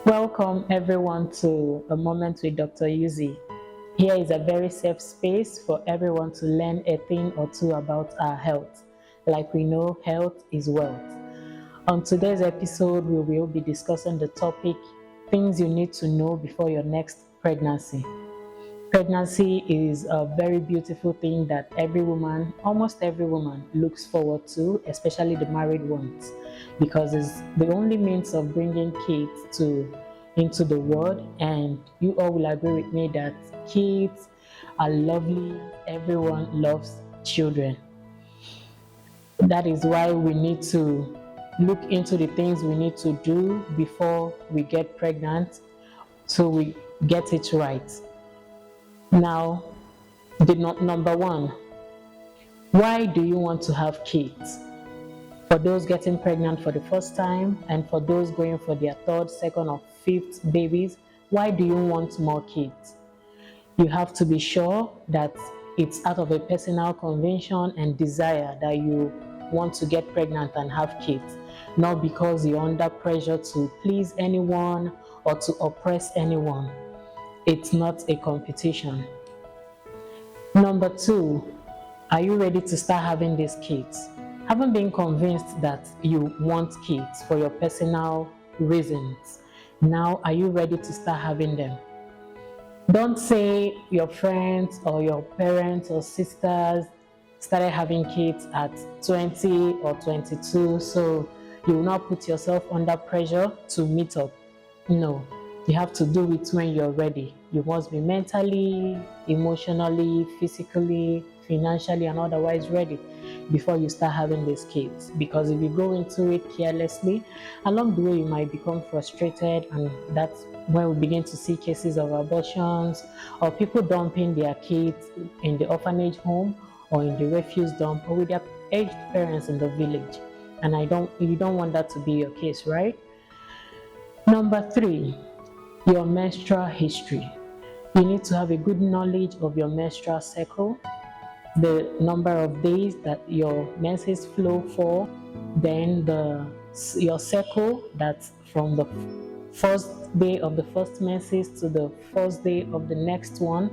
Welcome everyone to A Moment with Dr. Yuzi. Here is a very safe space for everyone to learn a thing or two about our health. Like we know, health is wealth. On today's episode, we will be discussing the topic things you need to know before your next pregnancy. Pregnancy is a very beautiful thing that almost every woman, looks forward to, especially the married ones, because it's the only means of bringing kids into the world. And you all will agree with me that kids are lovely. Everyone loves children. That is why we need to look into the things we need to do before we get pregnant so we get it right. Now, number one, why do you want to have kids? For those getting pregnant for the first time and for those going for their third, second, or fifth babies, why do you want more kids? You have to be sure that it's out of a personal conviction and desire that you want to get pregnant and have kids, not because you're under pressure to please anyone or to oppress anyone. It's not a competition. Number two, are you ready to start having these kids? Haven't been convinced that you want kids for your personal reasons. Now, are you ready to start having them? Don't say your friends or your parents or sisters started having kids at 20 or 22, so you will not put yourself under pressure to meet up. No, you have to do it when you're ready. You must be mentally, emotionally, physically, financially, and otherwise ready before you start having these kids. Because if you go into it carelessly, along the way you might become frustrated, and that's when we begin to see cases of abortions or people dumping their kids in the orphanage home or in the refuse dump or with their aged parents in the village. And you don't want that to be your case, right? Number three, your menstrual history. You need to have a good knowledge of your menstrual cycle, the number of days that your menses flow for, then your cycle, that's from the first day of the first menses to the first day of the next one.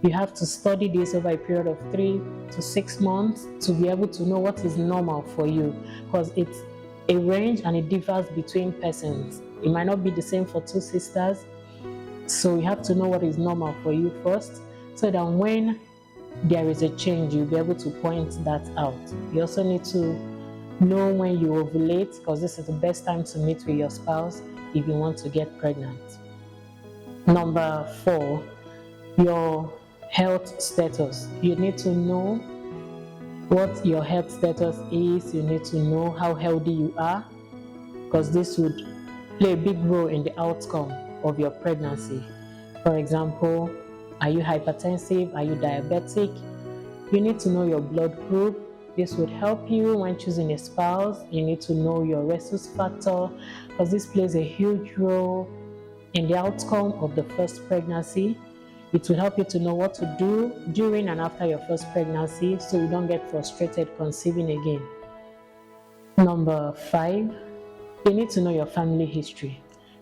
You have to study this over a period of 3 to 6 months to be able to know what is normal for you, because it's a range and it differs between persons. It might not be the same for two sisters, so you have to know what is normal for you first, so that when there is a change, you'll be able to point that out. You also need to know when you ovulate, because this is the best time to meet with your spouse if you want to get pregnant. Number four, your health status. You need to know what your health status is. You need to know how healthy you are, because this would play a big role in the outcome of your pregnancy. For example, are you hypertensive? Are you diabetic? You need to know your blood group. This would help you when choosing a spouse. You need to know your rhesus factor, because this plays a huge role in the outcome of the first pregnancy. It will help you to know what to do during and after your first pregnancy so you don't get frustrated conceiving again. Number five, you need to know your family history.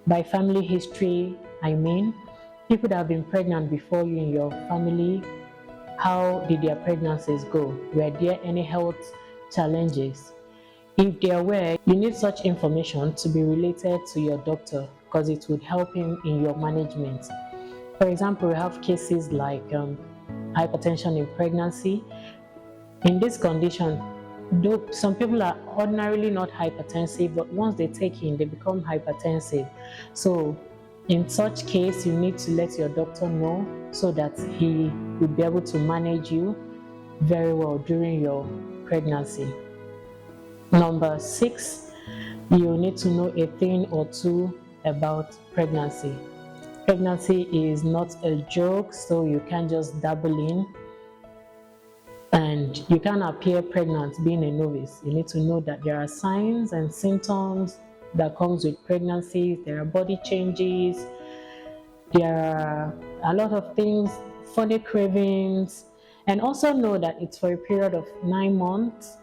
By family history, I mean people that have been pregnant before you in your family. How did their pregnancies go? Were there any health challenges? If there were, you need such information to be related to your doctor, because it would help him in your management. For example, we have cases like hypertension in pregnancy. In this condition, though some people are ordinarily not hypertensive, but once they take in, they become hypertensive. So in such case, you need to let your doctor know so that he will be able to manage you very well during your pregnancy. Number six, you need to know a thing or two about pregnancy. Pregnancy is not a joke, so you can't just dabble in. And you can't appear pregnant being a novice. You need to know that there are signs and symptoms that comes with pregnancy. There are body changes. There are a lot of things, funny cravings, and also know that it's for a period of 9 months,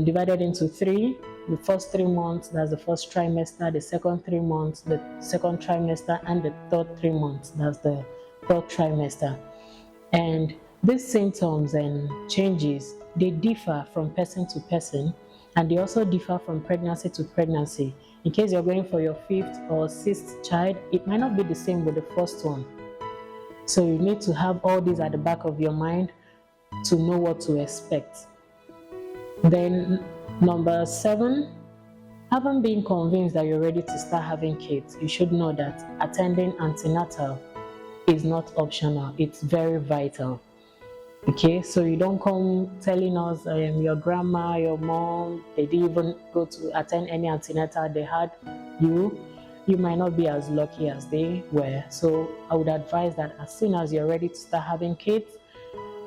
divided into three. the first 3 months, that's the first trimester, the second 3 months, the second trimester, and the third 3 months, that's the third trimester. And these symptoms and changes, they differ from person to person, and they also differ from pregnancy to pregnancy. In case you're going for your fifth or sixth child, it might not be the same with the first one. So you need to have all these at the back of your mind to know what to expect. Then number 7, having been convinced that you're ready to start having kids, you should know that attending antenatal is not optional, it's very vital. Okay, so you don't come telling us your grandma, your mom, they didn't even go to attend any antenatal, they had you. You might not be as lucky as they were. So I would advise that as soon as you're ready to start having kids,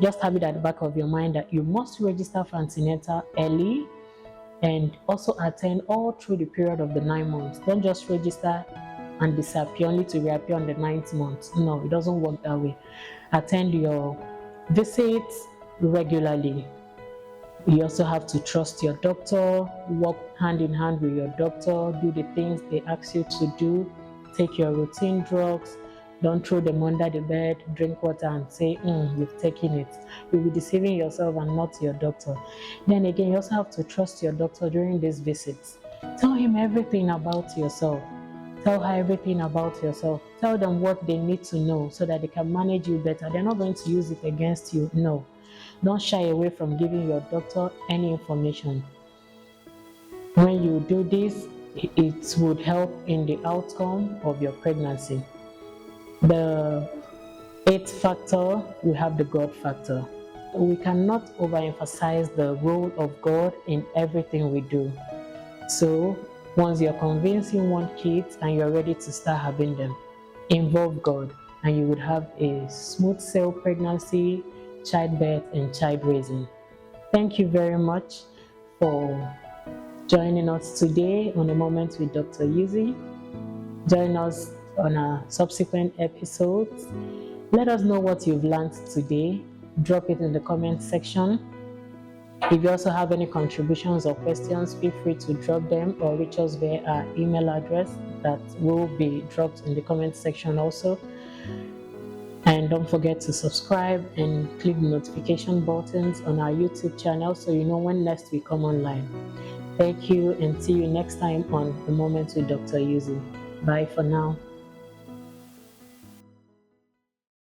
just have it at the back of your mind that you must register for antenatal early and also attend all through the period of the 9 months. Don't just register and disappear only to reappear on the 9th month. No, it doesn't work that way. Attend your visits regularly. You also have to trust your doctor, work hand in hand with your doctor, do the things they ask you to do, take your routine drugs, don't throw them under the bed, drink water and say, you've taken it. You'll be deceiving yourself and not your doctor. Then again, you also have to trust your doctor during these visits. Tell him everything about yourself. Tell her everything about yourself. Tell them what they need to know so that they can manage you better. They're not going to use it against you. No. Don't shy away from giving your doctor any information. When you do this, it would help in the outcome of your pregnancy. The 8th factor, we have the God factor. We cannot overemphasize the role of God in everything we do. So once you're convinced you want kids and you're ready to start having them, involve God and you would have a smooth sail pregnancy, childbirth, and child raising. Thank you very much for joining us today on A Moment with Dr. Yuzi. Join us on our subsequent episodes. Let us know what you've learned today. Drop it in the comment section. If you also have any contributions or questions, feel free to drop them or reach us via our email address that will be dropped in the comment section also. And don't forget to subscribe and click the notification buttons on our YouTube channel so you know when next we come online. Thank you and see you next time on A Moment with Dr. Yuzi. Bye for now.